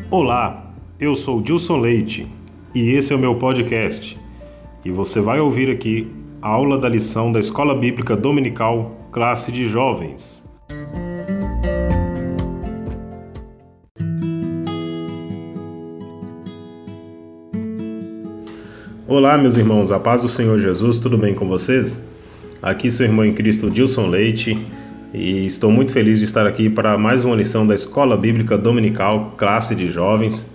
Olá, eu sou Dilson Leite e esse é o meu podcast. E você vai ouvir aqui a aula da lição da Escola Bíblica Dominical, classe de jovens. Olá, meus irmãos, a paz do Senhor Jesus, tudo bem com vocês? Aqui seu irmão em Cristo Dilson Leite e estou muito feliz de estar aqui para mais uma lição da Escola Bíblica Dominical, classe de jovens.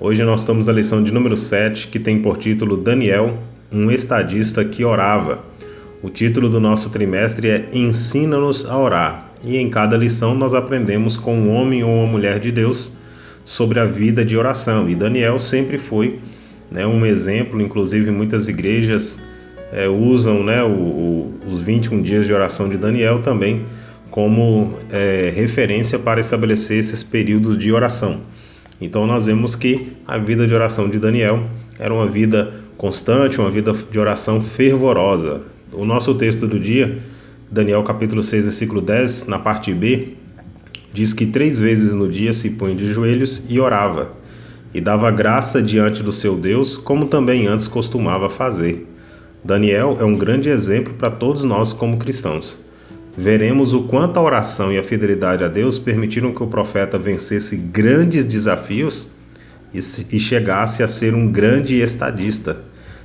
Hoje nós estamos na lição de número 7, que tem por título Daniel, um estadista que orava. O título do nosso trimestre é Ensina-nos a orar. E em cada lição nós aprendemos com um homem ou uma mulher de Deus sobre a vida de oração. E Daniel sempre foi um exemplo, inclusive muitas igrejas usam os 21 dias de oração de Daniel também como referência para estabelecer esses períodos de oração. Então nós vemos que a vida de oração de Daniel era uma vida constante, uma vida de oração fervorosa. O nosso texto do dia, Daniel capítulo 6, versículo 10, na parte B, diz que 3 vezes no dia se punha de joelhos e orava, e dava graça diante do seu Deus, como também antes costumava fazer. Daniel é um grande exemplo para todos nós como cristãos. Veremos o quanto a oração e a fidelidade a Deus permitiram que o profeta vencesse grandes desafios e chegasse a ser um grande estadista.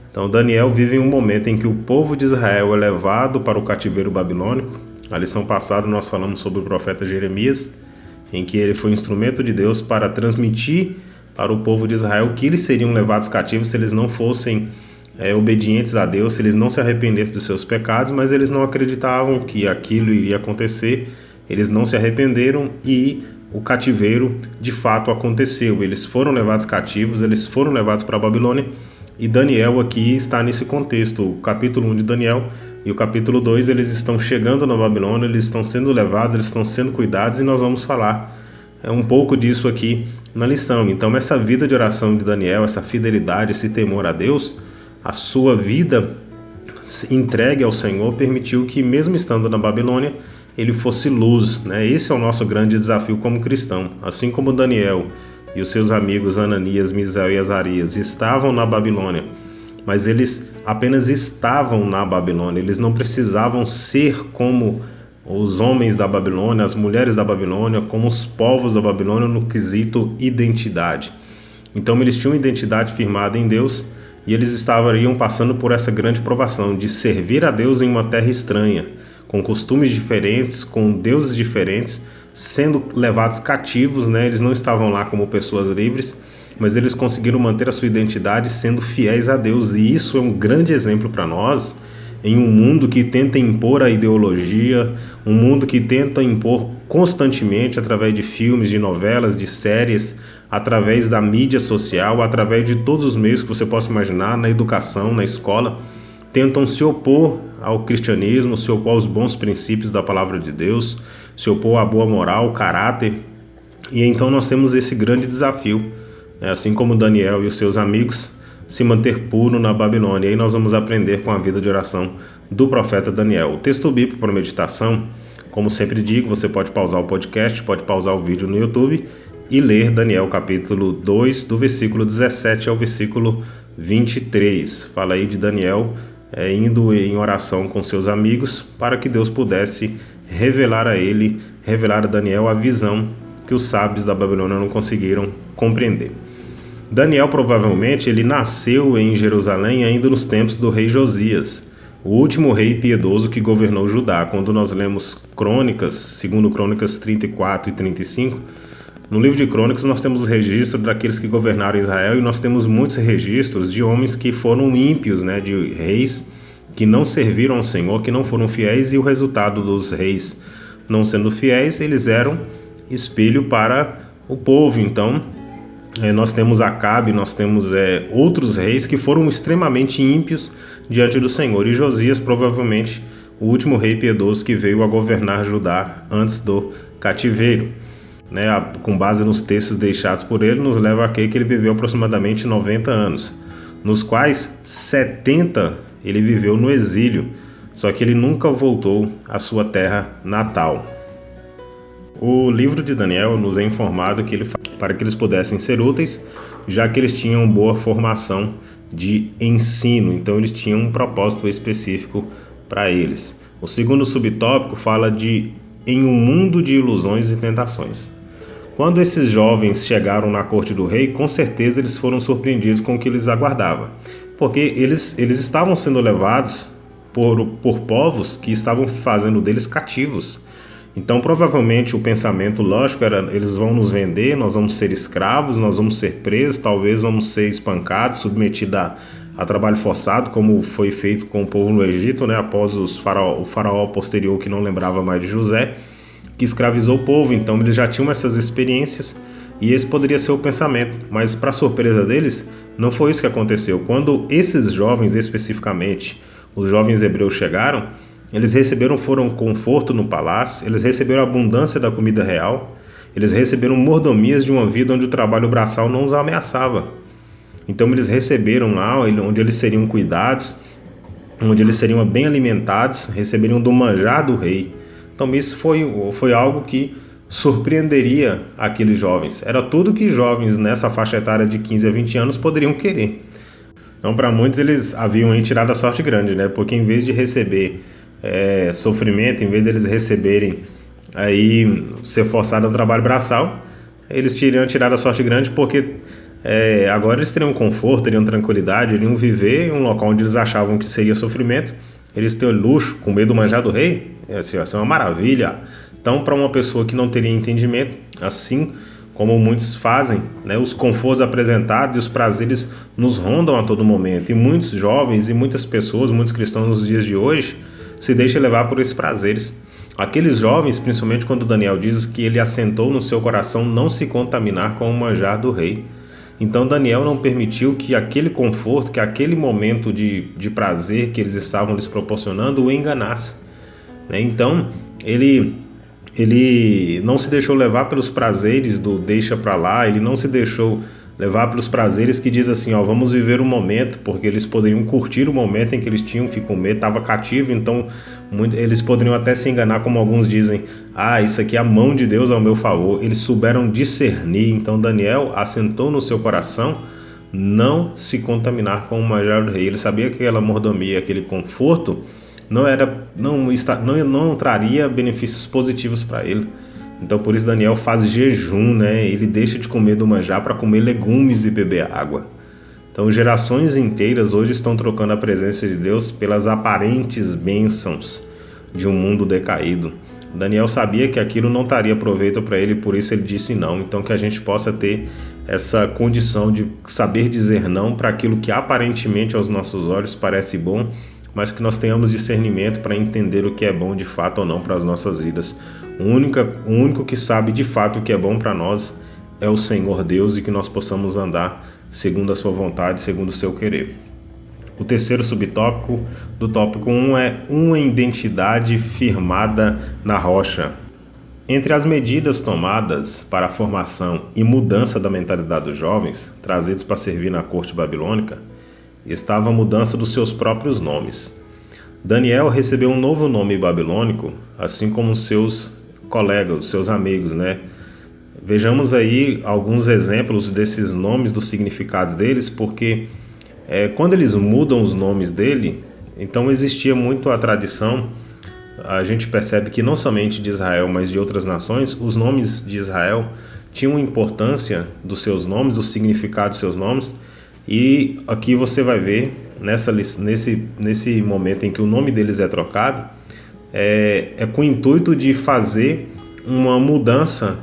Então Daniel vive em um momento em que o povo de Israel é levado para o cativeiro babilônico. Na lição passada nós falamos sobre o profeta Jeremias, em que ele foi instrumento de Deus para transmitir para o povo de Israel que eles seriam levados cativos se eles não fossem obedientes a Deus, se eles não se arrependessem dos seus pecados, mas eles não acreditavam que aquilo iria acontecer, eles não se arrependeram e o cativeiro de fato aconteceu. Eles foram levados cativos, eles foram levados para a Babilônia e Daniel aqui está nesse contexto. O capítulo 1 de Daniel e o capítulo 2, eles estão chegando na Babilônia, eles estão sendo levados, eles estão sendo cuidados e nós vamos falar um pouco disso aqui na lição. Então essa vida de oração de Daniel, essa fidelidade, esse temor a Deus, a sua vida entregue ao Senhor permitiu que mesmo estando na Babilônia, ele fosse luz, Esse é o nosso grande desafio como cristão. Assim como Daniel e os seus amigos Ananias, Misael e Azarias estavam na Babilônia, mas eles apenas estavam na Babilônia, eles não precisavam ser como os homens da Babilônia, as mulheres da Babilônia, como os povos da Babilônia no quesito identidade. Então eles tinham identidade firmada em Deus e eles estariam passando por essa grande provação de servir a Deus em uma terra estranha, com costumes diferentes, com deuses diferentes, sendo levados cativos, Eles não estavam lá como pessoas livres, mas eles conseguiram manter a sua identidade sendo fiéis a Deus. E isso é um grande exemplo para nós, em um mundo que tenta impor a ideologia, um mundo que tenta impor constantemente através de filmes, de novelas, de séries, através da mídia social, através de todos os meios que você possa imaginar, na educação, na escola, tentam se opor ao cristianismo, se opor aos bons princípios da palavra de Deus, se opor à boa moral, ao caráter. E então nós temos esse grande desafio, assim como Daniel e os seus amigos, se manter puro na Babilônia. E aí nós vamos aprender com a vida de oração do profeta Daniel. O texto bíblico para meditação, como sempre digo, você pode pausar o podcast, pode pausar o vídeo no YouTube e ler Daniel capítulo 2, do versículo 17 ao versículo 23. Fala aí de Daniel indo em oração com seus amigos para que Deus pudesse revelar a Daniel a visão que os sábios da Babilônia não conseguiram compreender. Daniel provavelmente ele nasceu em Jerusalém ainda nos tempos do rei Josias, o último rei piedoso que governou Judá. Quando nós lemos Crônicas, segundo Crônicas 34 e 35, no livro de Crônicas nós temos o registro daqueles que governaram Israel e nós temos muitos registros de homens que foram ímpios, de reis que não serviram ao Senhor, que não foram fiéis, e o resultado dos reis não sendo fiéis, eles eram espelho para o povo. Então nós temos Acabe, nós temos outros reis que foram extremamente ímpios diante do Senhor, e Josias provavelmente o último rei piedoso que veio a governar Judá antes do cativeiro. Com base nos textos deixados por ele, nos leva a crer que ele viveu aproximadamente 90 anos, nos quais 70 ele viveu no exílio, só que ele nunca voltou à sua terra natal. O livro de Daniel nos é informado que para que eles pudessem ser úteis, já que eles tinham boa formação de ensino, então eles tinham um propósito específico para eles. O segundo subtópico fala de em um mundo de ilusões e tentações. Quando esses jovens chegaram na corte do rei, com certeza eles foram surpreendidos com o que lhes aguardava, porque eles estavam sendo levados por povos que estavam fazendo deles cativos. Então, provavelmente, o pensamento lógico era: eles vão nos vender, nós vamos ser escravos, nós vamos ser presos, talvez vamos ser espancados, submetidos a trabalho forçado, como foi feito com o povo no Egito, né, após o faraó posterior, que não lembrava mais de José, que escravizou o povo. Então, eles já tinham essas experiências e esse poderia ser o pensamento. Mas, para surpresa deles, não foi isso que aconteceu. Quando esses jovens, especificamente, os jovens hebreus chegaram, eles foram conforto no palácio, eles receberam abundância da comida real, eles receberam mordomias de uma vida onde o trabalho braçal não os ameaçava. Então eles receberam lá, onde eles seriam cuidados, onde eles seriam bem alimentados, receberiam do manjar do rei. Então isso foi algo que surpreenderia aqueles jovens. Era tudo que jovens nessa faixa etária de 15 a 20 anos poderiam querer. Então, para muitos, eles haviam aí tirado a sorte grande, né? Porque em vez de receber sofrimento, em vez deles receberem aí ser forçado ao trabalho braçal, eles teriam tirado a sorte grande, porque agora eles teriam conforto, teriam tranquilidade, iriam viver em um local onde eles achavam que seria sofrimento. Eles teriam luxo, comer do manjar do rei, ia ser uma maravilha. Então, para uma pessoa que não teria entendimento, assim como muitos fazem, né, os confortos apresentados e os prazeres nos rondam a todo momento. E muitos jovens e muitas pessoas, muitos cristãos nos dias de hoje, se deixam levar por esses prazeres. Aqueles jovens, principalmente quando Daniel diz que ele assentou no seu coração não se contaminar com o manjar do rei. Então Daniel não permitiu que aquele conforto, que aquele momento de prazer que eles estavam lhes proporcionando o enganasse. Então ele não se deixou levar pelos prazeres do deixa pra lá, ele não se deixou levar pelos prazeres que diz assim, vamos viver o momento, porque eles poderiam curtir o momento em que eles tinham que comer, estava cativo, então eles poderiam até se enganar, como alguns dizem, isso aqui é a mão de Deus ao meu favor. Eles souberam discernir. Então Daniel assentou no seu coração não se contaminar com o manjar do rei. Ele sabia que aquela mordomia, aquele conforto não traria benefícios positivos para ele. Então por isso Daniel faz jejum, né? Ele deixa de comer do manjar para comer legumes e beber água. Então gerações inteiras hoje estão trocando a presença de Deus pelas aparentes bênçãos de um mundo decaído. Daniel sabia que aquilo não traria proveito para ele, por isso ele disse não. Então que a gente possa ter essa condição de saber dizer não para aquilo que aparentemente aos nossos olhos parece bom, mas que nós tenhamos discernimento para entender o que é bom de fato ou não para as nossas vidas. O único que sabe de fato o que é bom para nós é o Senhor Deus, e que nós possamos andar segundo a sua vontade, segundo o seu querer. O terceiro subtópico do tópico 1 é uma identidade firmada na rocha. Entre as medidas tomadas para a formação e mudança da mentalidade dos jovens, trazidos para servir na corte babilônica, estava a mudança dos seus próprios nomes. Daniel recebeu um novo nome babilônico, assim como seus colegas, seus amigos, né? Vejamos aí alguns exemplos desses nomes, dos significados deles, porque quando eles mudam os nomes dele, então existia muito a tradição. A gente percebe que não somente de Israel, mas de outras nações, os nomes de Israel tinham importância dos seus nomes, o significado dos seus nomes. E aqui você vai ver, nesse momento em que o nome deles é trocado, com o intuito de fazer uma mudança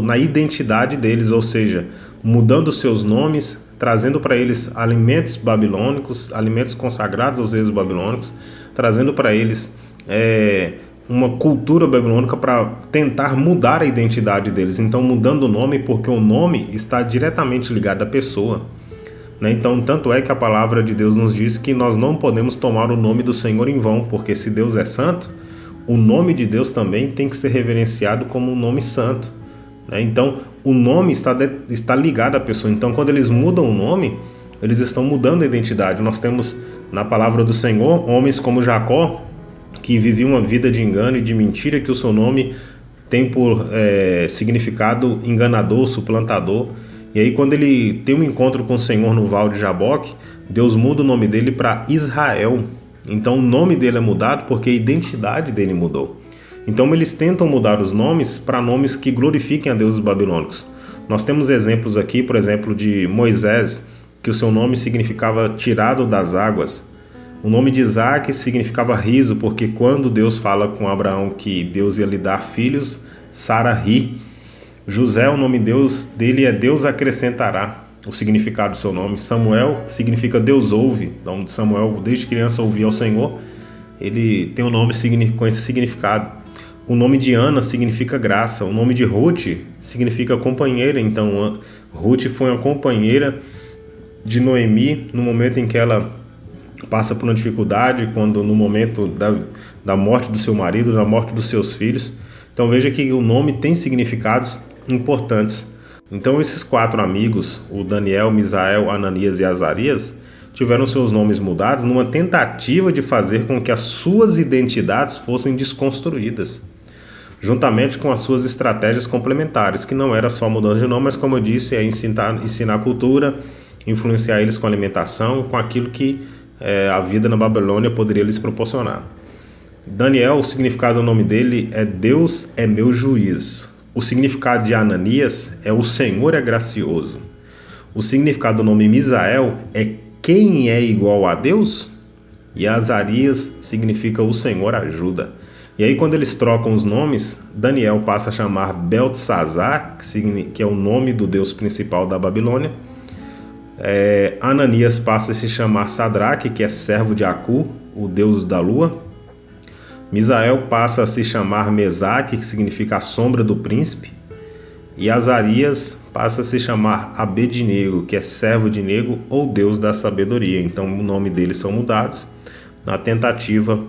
na identidade deles, ou seja, mudando os seus nomes, trazendo para eles alimentos babilônicos, alimentos consagrados aos deuses babilônicos, trazendo para eles uma cultura babilônica para tentar mudar a identidade deles. Então mudando o nome, porque o nome está diretamente ligado à pessoa. Então, tanto é que a palavra de Deus nos diz que nós não podemos tomar o nome do Senhor em vão, porque se Deus é santo, o nome de Deus também tem que ser reverenciado como um nome santo. Então, o nome está ligado à pessoa. Então, quando eles mudam o nome, eles estão mudando a identidade. Nós temos na palavra do Senhor homens como Jacó, que viviam uma vida de engano e de mentira, que o seu nome tem por significado enganador, suplantador. E aí quando ele tem um encontro com o Senhor no Val de Jaboque, Deus muda o nome dele para Israel. Então o nome dele é mudado porque a identidade dele mudou. Então eles tentam mudar os nomes para nomes que glorifiquem a deuses babilônicos. Nós temos exemplos aqui, por exemplo, de Moisés, que o seu nome significava tirado das águas. O nome de Isaac significava riso, porque quando Deus fala com Abraão que Deus ia lhe dar filhos, Sara ri. José, o nome dele é Deus acrescentará, o significado do seu nome. Samuel significa Deus ouve. Então Samuel, desde criança, ouvia ao Senhor. Ele tem um nome com esse significado. O nome de Ana significa graça. O nome de Ruth significa companheira. Então Ruth foi uma companheira de Noemi no momento em que ela passa por uma dificuldade, quando no momento da morte do seu marido, da morte dos seus filhos. Então veja que o nome tem significados importantes. Então esses 4 amigos, o Daniel, Misael, Ananias e Azarias, tiveram seus nomes mudados numa tentativa de fazer com que as suas identidades fossem desconstruídas, juntamente com as suas estratégias complementares, que não era só mudança de nome, mas como eu disse, é ensinar cultura, influenciar eles com alimentação, com aquilo que a vida na Babilônia poderia lhes proporcionar. Daniel, o significado do nome dele é Deus é meu juiz. O significado de Ananias é o Senhor é gracioso. O significado do nome Misael é quem é igual a Deus? E Azarias significa o Senhor ajuda. E aí quando eles trocam os nomes, Daniel passa a chamar Beltesazar, que é o nome do Deus principal da Babilônia. Ananias passa a se chamar Sadraque, que é servo de Acu, o deus da lua. Misael passa a se chamar Mesaque, que significa a sombra do príncipe. E Azarias passa a se chamar Abednego, que é servo de Nego ou deus da sabedoria. Então o nome deles são mudados na tentativa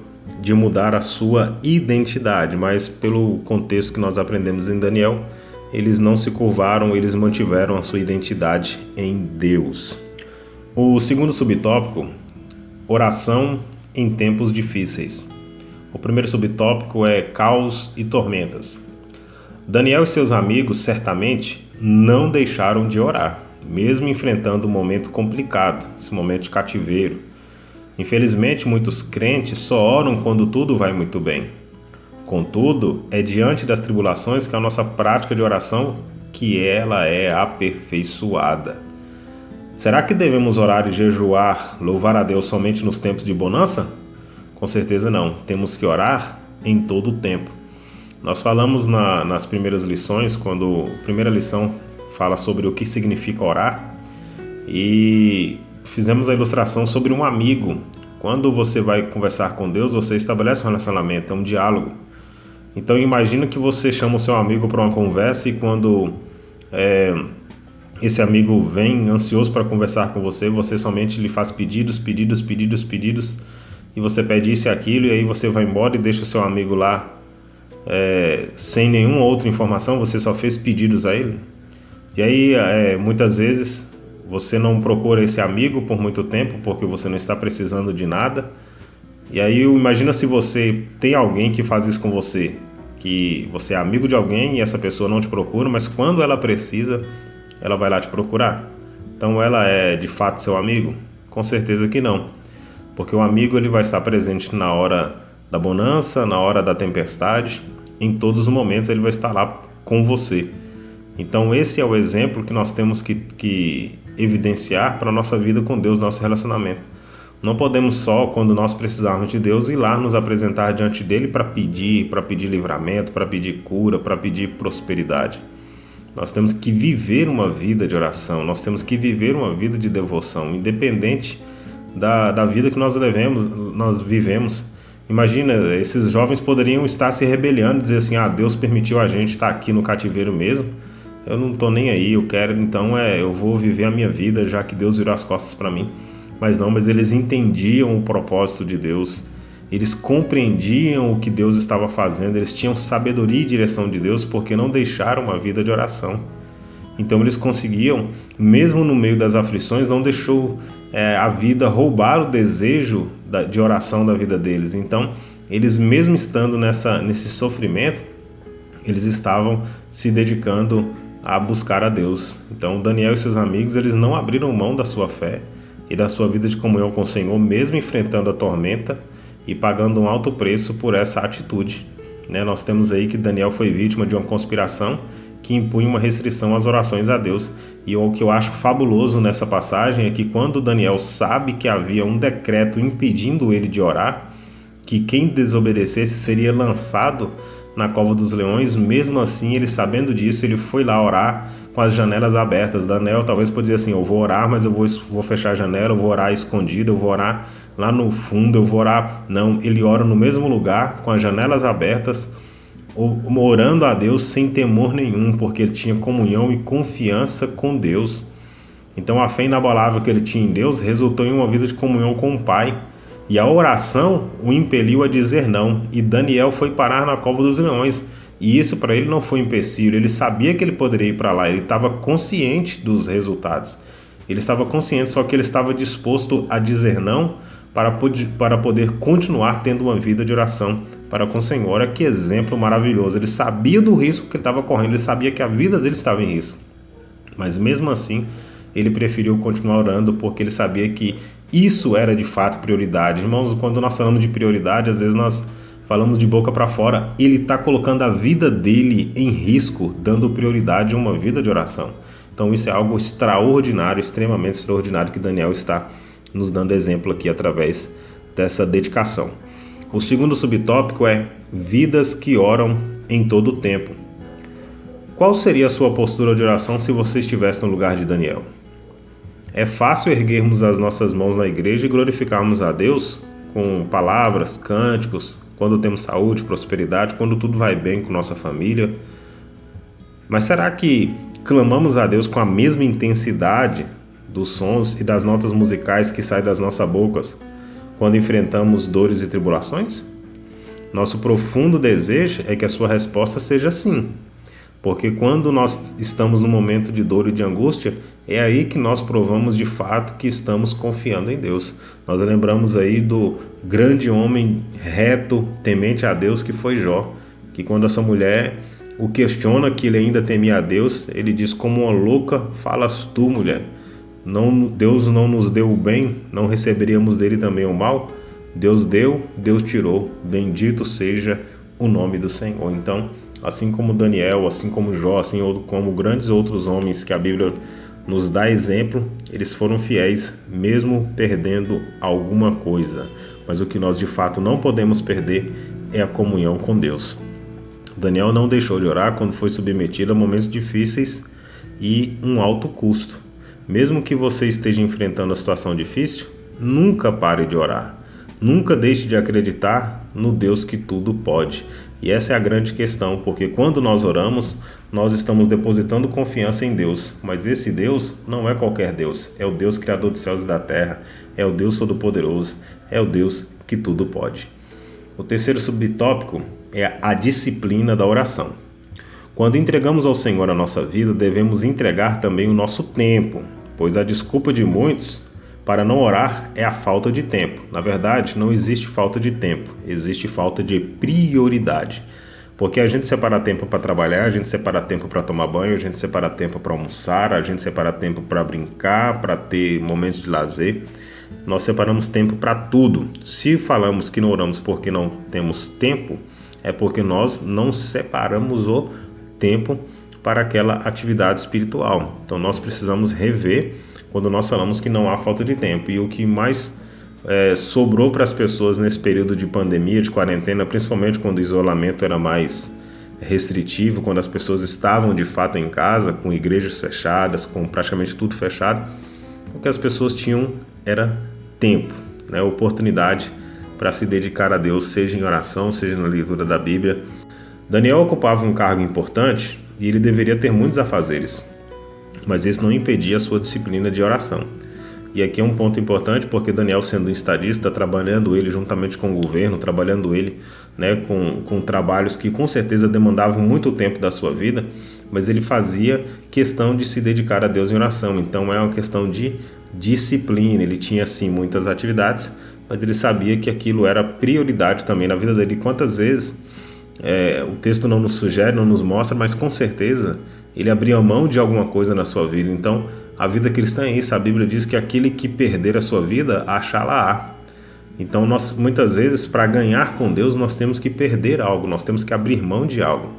de mudar a sua identidade, mas pelo contexto que nós aprendemos em Daniel, eles não se curvaram, eles mantiveram a sua identidade em Deus. O segundo subtópico, oração em tempos difíceis. O primeiro subtópico é caos e tormentas. Daniel e seus amigos certamente não deixaram de orar, mesmo enfrentando um momento complicado, esse momento de cativeiro. Infelizmente, muitos crentes só oram quando tudo vai muito bem. Contudo, é diante das tribulações que a nossa prática de oração que ela é aperfeiçoada. Será que devemos orar e jejuar, louvar a Deus somente nos tempos de bonança? Com certeza não. Temos que orar em todo o tempo. Nós falamos nas primeiras lições, quando a primeira lição fala sobre o que significa orar, e fizemos a ilustração sobre um amigo. Quando você vai conversar com Deus, você estabelece um relacionamento, é um diálogo. Então imagina que você chama o seu amigo para uma conversa e quando esse amigo vem ansioso para conversar com você, você somente lhe faz pedidos e você pede isso e aquilo, e aí você vai embora e deixa o seu amigo lá sem nenhuma outra informação, você só fez pedidos a ele. E aí muitas vezes você não procura esse amigo por muito tempo porque você não está precisando de nada. E aí imagina se você tem alguém que faz isso com você, que você é amigo de alguém e essa pessoa não te procura, mas quando ela precisa, ela vai lá te procurar. Então ela é de fato seu amigo? Com certeza que não, porque o amigo ele vai estar presente na hora da bonança, na hora da tempestade, em todos os momentos ele vai estar lá com você. Então esse é o exemplo que nós temos que evidenciar para a nossa vida com Deus, nosso relacionamento. Não podemos só, quando nós precisarmos de Deus, ir lá nos apresentar diante dele para pedir livramento, para pedir cura, para pedir prosperidade. Nós temos que viver uma vida de oração, nós temos que viver uma vida de devoção, independente da vida que nós vivemos. Imagina, esses jovens poderiam estar se rebelando e dizer assim, Deus permitiu a gente estar aqui no cativeiro mesmo, eu não estou nem aí, eu quero, então eu vou viver a minha vida, já que Deus virou as costas para mim. Mas eles entendiam o propósito de Deus, eles compreendiam o que Deus estava fazendo, eles tinham sabedoria e direção de Deus porque não deixaram uma vida de oração. Então eles conseguiam, mesmo no meio das aflições, não deixou a vida roubar o desejo de oração da vida deles. Então eles mesmo estando nesse sofrimento, eles estavam se dedicando a buscar a Deus. Então Daniel e seus amigos, eles não abriram mão da sua fé e da sua vida de comunhão com o Senhor, mesmo enfrentando a tormenta e pagando um alto preço por essa atitude. Nós temos aí que Daniel foi vítima de uma conspiração que impunha uma restrição às orações a Deus. E o que eu acho fabuloso nessa passagem é que quando Daniel sabe que havia um decreto impedindo ele de orar, que quem desobedecesse seria lançado na cova dos leões, mesmo assim, ele sabendo disso, ele foi lá orar com as janelas abertas. Daniel talvez podia assim, eu vou orar, mas eu vou fechar a janela, eu vou orar escondido, eu vou orar lá no fundo, eu vou orar... Não, ele ora no mesmo lugar, com as janelas abertas, orando a Deus sem temor nenhum, porque ele tinha comunhão e confiança com Deus. Então a fé inabalável que ele tinha em Deus resultou em uma vida de comunhão com o Pai. E a oração o impeliu a dizer não, e Daniel foi parar na cova dos leões. E isso para ele não foi empecilho, ele sabia que ele poderia ir para lá, ele estava consciente dos resultados. Ele estava consciente, só que ele estava disposto a dizer não para poder continuar tendo uma vida de oração para com o Senhor. Olha que exemplo maravilhoso. Ele sabia do risco que ele estava correndo, ele sabia que a vida dele estava em risco. Mas mesmo assim, ele preferiu continuar orando porque ele sabia que isso era de fato prioridade. Irmãos, quando nós falamos de prioridade, às vezes nós falamos de boca para fora. Ele está colocando a vida dele em risco, dando prioridade a uma vida de oração. Então isso é algo extraordinário, extremamente extraordinário, que Daniel está nos dando exemplo aqui através dessa dedicação. O segundo subtópico é vidas que oram em todo o tempo. Qual seria a sua postura de oração se você estivesse no lugar de Daniel? É fácil erguermos as nossas mãos na igreja e glorificarmos a Deus com palavras, cânticos, quando temos saúde, prosperidade, quando tudo vai bem com nossa família. Mas será que clamamos a Deus com a mesma intensidade dos sons e das notas musicais que saem das nossas bocas quando enfrentamos dores e tribulações? Nosso profundo desejo é que a sua resposta seja sim. Porque quando nós estamos no momento de dor e de angústia, é aí que nós provamos de fato que estamos confiando em Deus. Nós lembramos aí do grande homem reto, temente a Deus, que foi Jó, que quando essa mulher o questiona que ele ainda temia a Deus, ele diz: como uma louca falas tu, mulher. Deus não nos deu o bem, não receberíamos dele também o mal? Deus deu, Deus tirou, bendito seja o nome do Senhor. Então, assim como Daniel, assim como Jó, assim como grandes outros homens que a Bíblia nos dá exemplo, eles foram fiéis mesmo perdendo alguma coisa. Mas o que nós de fato não podemos perder é a comunhão com Deus. Daniel não deixou de orar quando foi submetido a momentos difíceis e um alto custo. Mesmo que você esteja enfrentando a situação difícil, nunca pare de orar. Nunca deixe de acreditar no Deus que tudo pode. E essa é a grande questão, porque quando nós oramos, nós estamos depositando confiança em Deus. Mas esse Deus não é qualquer Deus. É o Deus criador dos céus e da terra. É o Deus todo-poderoso. É o Deus que tudo pode. O terceiro subtópico é a disciplina da oração. Quando entregamos ao Senhor a nossa vida, devemos entregar também o nosso tempo, pois a desculpa de muitos para não orar é a falta de tempo. Na verdade, não existe falta de tempo, existe falta de prioridade. Porque a gente separa tempo para trabalhar, a gente separa tempo para tomar banho, a gente separa tempo para almoçar, a gente separa tempo para brincar, para ter momentos de lazer. Nós separamos tempo para tudo. Se falamos que não oramos porque não temos tempo, é porque nós não separamos o tempo para aquela atividade espiritual. Então nós precisamos rever quando nós falamos que não há falta de tempo. E o que mais sobrou para as pessoas nesse período de pandemia, de quarentena, principalmente quando o isolamento era mais restritivo, quando as pessoas estavam de fato em casa, com igrejas fechadas, com praticamente tudo fechado, o que as pessoas tinham era tempo, oportunidade para se dedicar a Deus, seja em oração, seja na leitura da Bíblia. Daniel ocupava um cargo importante e ele deveria ter muitos afazeres, mas isso não impedia a sua disciplina de oração. E aqui é um ponto importante, porque Daniel, sendo um estadista, trabalhando ele juntamente com o governo, trabalhando ele com trabalhos que com certeza demandavam muito tempo da sua vida, mas ele fazia questão de se dedicar a Deus em oração. Então é uma questão de disciplina. Ele tinha sim muitas atividades, mas ele sabia que aquilo era prioridade também na vida dele. Quantas vezes O texto não nos sugere, não nos mostra, mas com certeza ele abriu mão de alguma coisa na sua vida. Então, a vida cristã é isso. A Bíblia diz que aquele que perder a sua vida, achá-la-á. Então, nós, muitas vezes, para ganhar com Deus, nós temos que perder algo, nós temos que abrir mão de algo.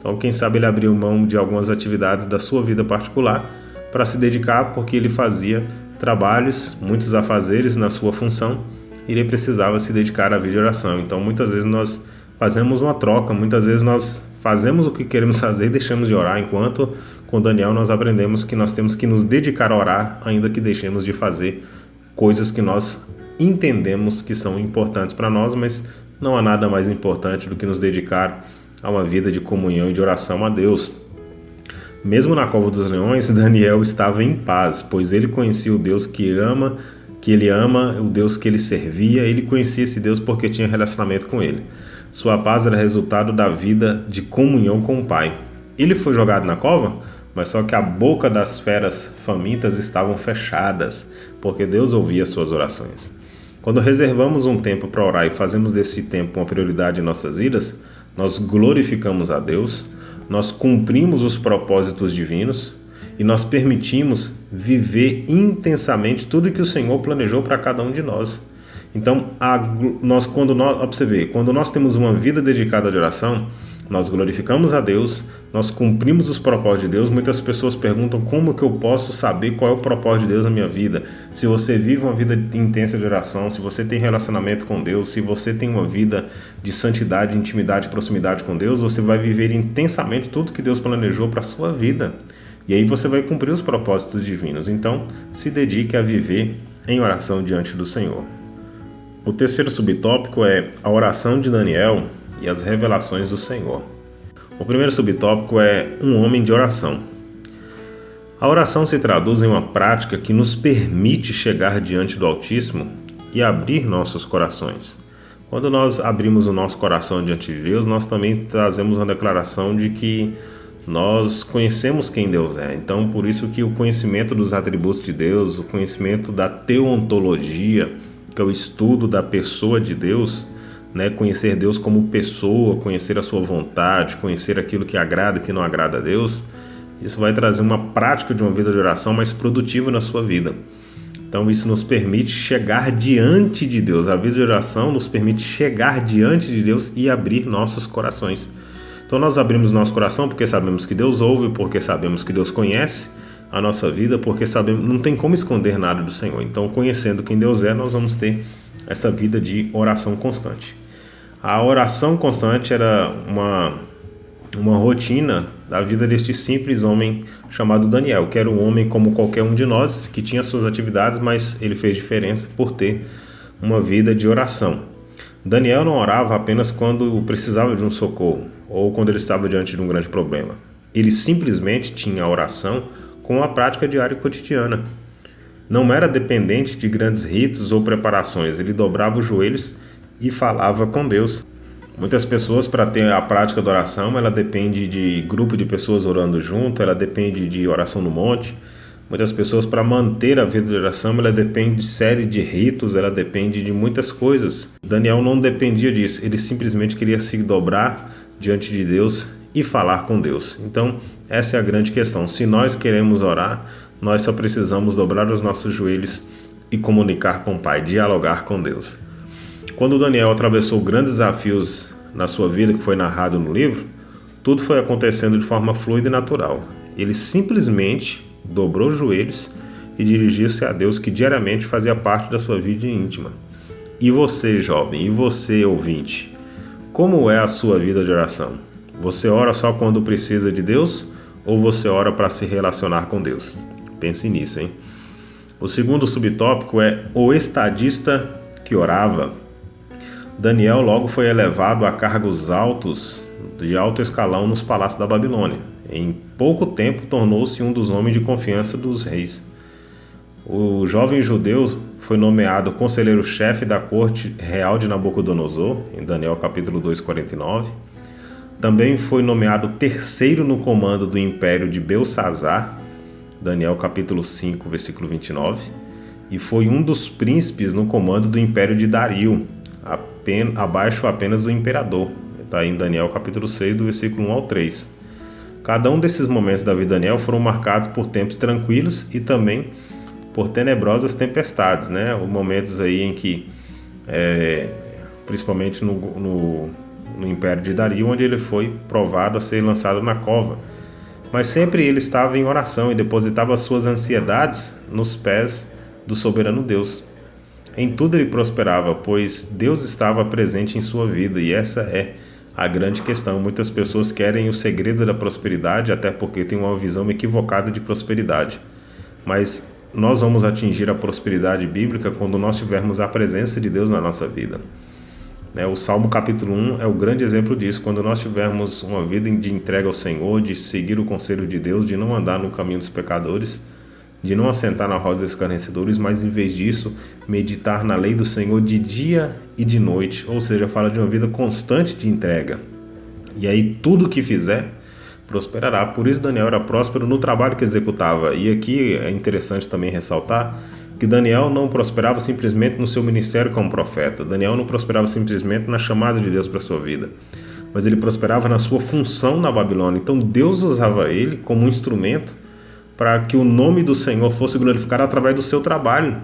Então, quem sabe ele abriu mão de algumas atividades da sua vida particular para se dedicar, porque ele fazia trabalhos, muitos afazeres na sua função, e ele precisava se dedicar à vida de oração. Então, muitas vezes nós fazemos uma troca, muitas vezes nós fazemos o que queremos fazer e deixamos de orar, enquanto com Daniel nós aprendemos que nós temos que nos dedicar a orar, ainda que deixemos de fazer coisas que nós entendemos que são importantes para nós, mas não há nada mais importante do que nos dedicar a uma vida de comunhão e de oração a Deus. Mesmo na cova dos leões, Daniel estava em paz, pois ele conhecia o Deus que ele ama, o Deus que ele servia. Ele conhecia esse Deus porque tinha relacionamento com ele. Sua paz era resultado da vida de comunhão com o Pai. Ele foi jogado na cova, mas só que a boca das feras famintas estavam fechadas, porque Deus ouvia suas orações. Quando reservamos um tempo para orar e fazemos desse tempo uma prioridade em nossas vidas, nós glorificamos a Deus, nós cumprimos os propósitos divinos e nós permitimos viver intensamente tudo que o Senhor planejou para cada um de nós. Então, quando nós temos uma vida dedicada de oração, nós glorificamos a Deus, nós cumprimos os propósitos de Deus. Muitas pessoas perguntam como que eu posso saber qual é o propósito de Deus na minha vida. Se você vive uma vida intensa de oração, se você tem relacionamento com Deus, se você tem uma vida de santidade, intimidade, proximidade com Deus, você vai viver intensamente tudo que Deus planejou para a sua vida. E aí você vai cumprir os propósitos divinos. Então, se dedique a viver em oração diante do Senhor. O terceiro subtópico é a oração de Daniel e as revelações do Senhor. O primeiro subtópico é um homem de oração. A oração se traduz em uma prática que nos permite chegar diante do Altíssimo e abrir nossos corações. Quando nós abrimos o nosso coração diante de Deus, nós também trazemos uma declaração de que nós conhecemos quem Deus é. Então, por isso que o conhecimento dos atributos de Deus, o conhecimento da teontologia, que é o estudo da pessoa de Deus, conhecer Deus como pessoa, conhecer a sua vontade, conhecer aquilo que agrada e que não agrada a Deus, isso vai trazer uma prática de uma vida de oração mais produtiva na sua vida. Então isso nos permite chegar diante de Deus. A vida de oração nos permite chegar diante de Deus e abrir nossos corações. Então nós abrimos nosso coração porque sabemos que Deus ouve, porque sabemos que Deus conhece a nossa vida, porque sabemos, não tem como esconder nada do Senhor. Então, conhecendo quem Deus é, nós vamos ter essa vida de oração constante. A oração constante era uma rotina da vida deste simples homem chamado Daniel, que era um homem como qualquer um de nós, que tinha suas atividades, mas ele fez diferença por ter uma vida de oração. Daniel não orava apenas quando precisava de um socorro ou quando ele estava diante de um grande problema. Ele simplesmente tinha a oração com a prática diária e cotidiana. Não era dependente de grandes ritos ou preparações. Ele dobrava os joelhos e falava com Deus. Muitas pessoas, para ter a prática da oração, ela depende de grupo de pessoas orando junto, ela depende de oração no monte. Muitas pessoas, para manter a vida de oração, ela depende de série de ritos, ela depende de muitas coisas. Daniel não dependia disso, ele simplesmente queria se dobrar diante de Deus e falar com Deus. Então, essa é a grande questão. Se nós queremos orar, nós só precisamos dobrar os nossos joelhos e comunicar com o Pai, dialogar com Deus. Quando Daniel atravessou grandes desafios na sua vida, que foi narrado no livro, tudo foi acontecendo de forma fluida e natural. Ele simplesmente dobrou os joelhos e dirigiu-se a Deus, que diariamente fazia parte da sua vida íntima. E você, jovem, e você, ouvinte, como é a sua vida de oração? Você ora só quando precisa de Deus ou você ora para se relacionar com Deus? Pense nisso, hein? O segundo subtópico é o estadista que orava. Daniel logo foi elevado a cargos altos, de alto escalão nos palácios da Babilônia. Em pouco tempo tornou-se um dos homens de confiança dos reis. O jovem judeu foi nomeado conselheiro-chefe da corte real de Nabucodonosor, em Daniel capítulo 2, 49. Também foi nomeado terceiro no comando do império de Belsazar, Daniel capítulo 5, versículo 29. E foi um dos príncipes no comando do império de Dario, abaixo apenas do imperador, Está em Daniel capítulo 6, do versículo 1 ao 3. Cada um desses momentos da vida de Daniel foram marcados por tempos tranquilos e também por tenebrosas tempestades, né? Momentos aí em que, principalmente no Império de Dario, onde ele foi provado a ser lançado na cova. Mas sempre ele estava em oração e depositava as suas ansiedades nos pés do soberano Deus. Em tudo ele prosperava, pois Deus estava presente em sua vida, e essa é a grande questão. Muitas pessoas querem o segredo da prosperidade, até porque têm uma visão equivocada de prosperidade. Mas nós vamos atingir a prosperidade bíblica quando nós tivermos a presença de Deus na nossa vida. O Salmo capítulo 1 é o grande exemplo disso. Quando nós tivermos uma vida de entrega ao Senhor, de seguir o conselho de Deus, de não andar no caminho dos pecadores, de não assentar na roda dos escarnecedores, mas em vez disso, meditar na lei do Senhor de dia e de noite, ou seja, fala de uma vida constante de entrega. E aí tudo que fizer prosperará. Por isso Daniel era próspero no trabalho que executava. E aqui é interessante também ressaltar que Daniel não prosperava simplesmente no seu ministério como profeta. Daniel não prosperava simplesmente na chamada de Deus para a sua vida, mas ele prosperava na sua função na Babilônia. Então Deus usava ele como um instrumento para que o nome do Senhor fosse glorificado através do seu trabalho.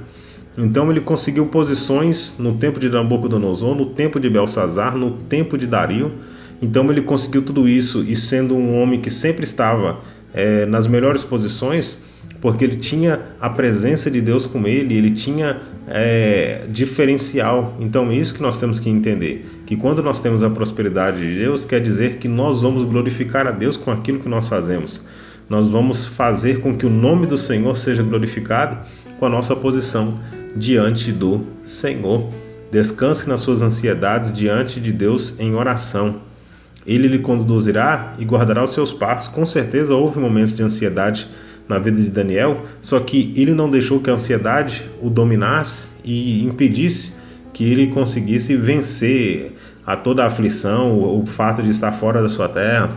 Então ele conseguiu posições no tempo de Nabucodonosor, no tempo de Belsazar, no tempo de Dario. Então ele conseguiu tudo isso, e sendo um homem que sempre estava nas melhores posições, porque ele tinha a presença de Deus com ele tinha diferencial. Então é isso que nós temos que entender, que quando nós temos a prosperidade de Deus, quer dizer que nós vamos glorificar a Deus com aquilo que nós fazemos. Nós vamos fazer com que o nome do Senhor seja glorificado com a nossa posição diante do Senhor. Descanse nas suas ansiedades diante de Deus em oração. Ele lhe conduzirá e guardará os seus passos. Com certeza houve momentos de ansiedade na vida de Daniel, só que ele não deixou que a ansiedade o dominasse e impedisse que ele conseguisse vencer a toda a aflição, o fato de estar fora da sua terra,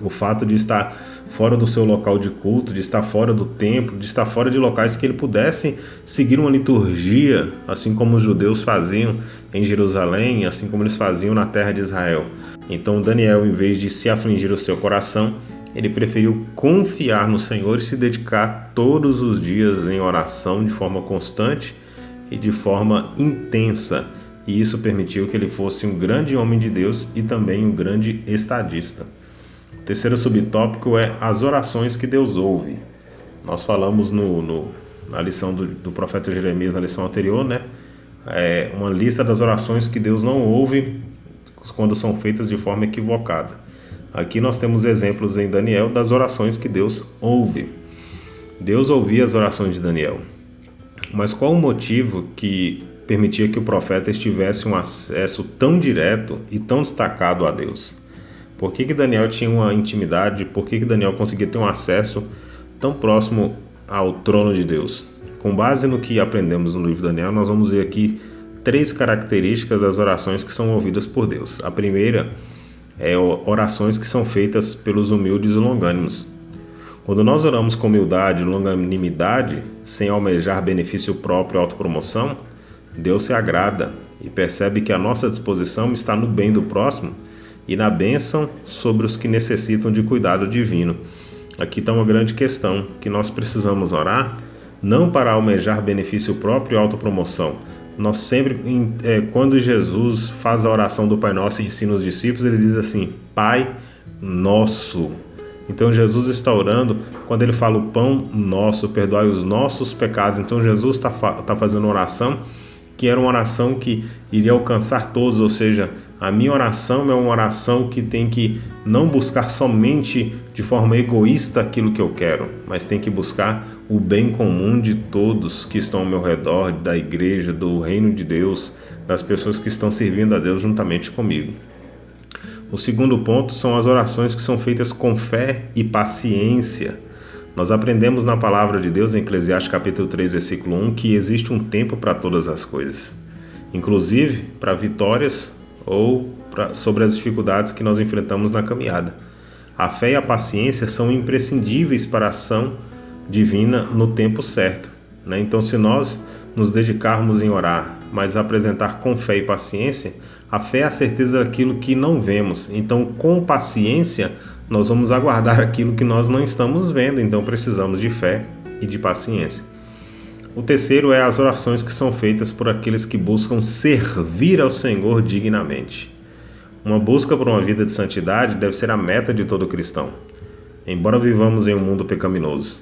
o fato de estar fora do seu local de culto, de estar fora do templo, de estar fora de locais que ele pudesse seguir uma liturgia, assim como os judeus faziam em Jerusalém, assim como eles faziam na terra de Israel. Então Daniel, em vez de se afligir o seu coração, ele preferiu confiar no Senhor e se dedicar todos os dias em oração de forma constante e de forma intensa. E isso permitiu que ele fosse um grande homem de Deus e também um grande estadista. O terceiro subtópico é as orações que Deus ouve. Nós falamos na lição do profeta Jeremias, na lição anterior, né? Uma lista das orações que Deus não ouve quando são feitas de forma equivocada. Aqui nós temos exemplos em Daniel das orações que Deus ouve. Deus ouvia as orações de Daniel. Mas qual o motivo que permitia que o profeta estivesse um acesso tão direto e tão destacado a Deus? Por que Daniel tinha uma intimidade? Por que Daniel conseguia ter um acesso tão próximo ao trono de Deus? Com base no que aprendemos no livro de Daniel, nós vamos ver aqui 3 características das orações que são ouvidas por Deus. A primeira é orações que são feitas pelos humildes e longânimos. Quando nós oramos com humildade e longanimidade, sem almejar benefício próprio e autopromoção, Deus se agrada e percebe que a nossa disposição está no bem do próximo e na bênção sobre os que necessitam de cuidado divino. Aqui está uma grande questão, que nós precisamos orar não para almejar benefício próprio e autopromoção. Nós sempre, quando Jesus faz a oração do Pai Nosso e ensina os discípulos, ele diz assim: Pai Nosso. Então Jesus está orando, quando ele fala o pão nosso, perdoai os nossos pecados. Então Jesus está fazendo uma oração que era uma oração que iria alcançar todos, ou seja, a minha oração é uma oração que tem que não buscar somente de forma egoísta aquilo que eu quero, mas tem que buscar o bem comum de todos que estão ao meu redor, da igreja, do reino de Deus, das pessoas que estão servindo a Deus juntamente comigo. O segundo ponto são as orações que são feitas com fé e paciência. Nós aprendemos na palavra de Deus, em Eclesiastes capítulo 3, versículo 1, que existe um tempo para todas as coisas, inclusive para vitórias ou sobre as dificuldades que nós enfrentamos na caminhada. A fé e a paciência são imprescindíveis para a ação divina no tempo certo, né? Então, se nós nos dedicarmos em orar, mas apresentar com fé e paciência, A fé é a certeza daquilo que não vemos. Então, com paciência, nós vamos aguardar aquilo que nós não estamos vendo. Então, precisamos de fé e de paciência. O terceiro é as orações que são feitas por aqueles que buscam servir ao Senhor dignamente. Uma busca por uma vida de santidade deve ser a meta de todo cristão. Embora vivamos em um mundo pecaminoso,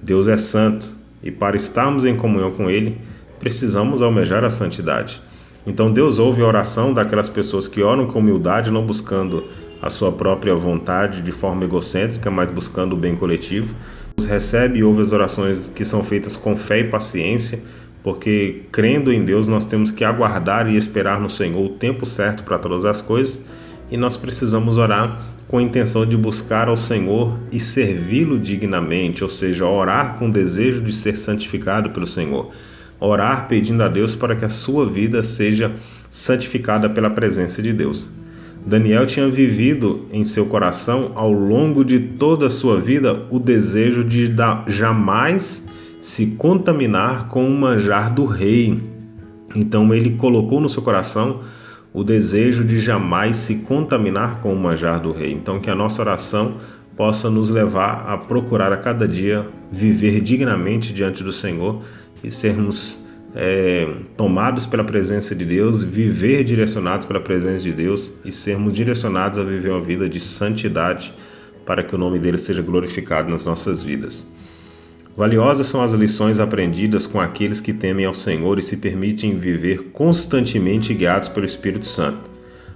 Deus é santo e para estarmos em comunhão com Ele, precisamos almejar a santidade. Então Deus ouve a oração daquelas pessoas que oram com humildade, não buscando a sua própria vontade de forma egocêntrica, mas buscando o bem coletivo. Deus recebe e ouve as orações que são feitas com fé e paciência, porque crendo em Deus nós temos que aguardar e esperar no Senhor o tempo certo para todas as coisas, e nós precisamos orar com a intenção de buscar ao Senhor e servi-lo dignamente, ou seja, orar com desejo de ser santificado pelo Senhor. Orar pedindo a Deus para que a sua vida seja santificada pela presença de Deus. Daniel tinha vivido em seu coração, ao longo de toda a sua vida, o desejo de jamais se contaminar com o manjar do rei. Então ele colocou no seu coração o desejo de jamais se contaminar com o manjar do rei. Então que a nossa oração possa nos levar a procurar a cada dia viver dignamente diante do Senhor e sermos tomados pela presença de Deus, viver direcionados pela presença de Deus e sermos direcionados a viver uma vida de santidade para que o nome dele seja glorificado nas nossas vidas. Valiosas são as lições aprendidas com aqueles que temem ao Senhor e se permitem viver constantemente guiados pelo Espírito Santo.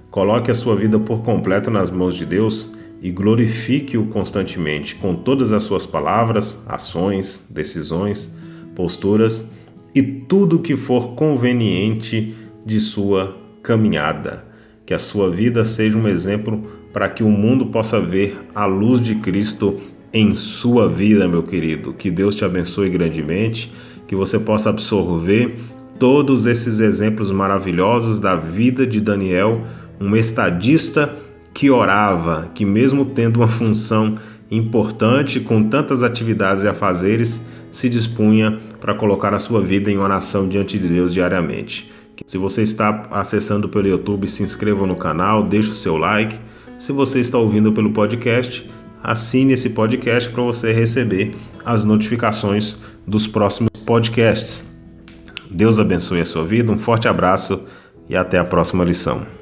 Coloque a sua vida por completo nas mãos de Deus e glorifique-o constantemente com todas as suas palavras, ações, decisões, posturas e tudo que for conveniente de sua caminhada. Que a sua vida seja um exemplo para que o mundo possa ver a luz de Cristo em sua vida, meu querido. Que Deus te abençoe grandemente, que você possa absorver todos esses exemplos maravilhosos da vida de Daniel, um estadista que orava, que mesmo tendo uma função importante, com tantas atividades e afazeres, se dispunha para colocar a sua vida em oração diante de Deus diariamente. Se você está acessando pelo YouTube, se inscreva no canal, deixe o seu like. Se você está ouvindo pelo podcast, assine esse podcast para você receber as notificações dos próximos podcasts. Deus abençoe a sua vida, um forte abraço e até a próxima lição.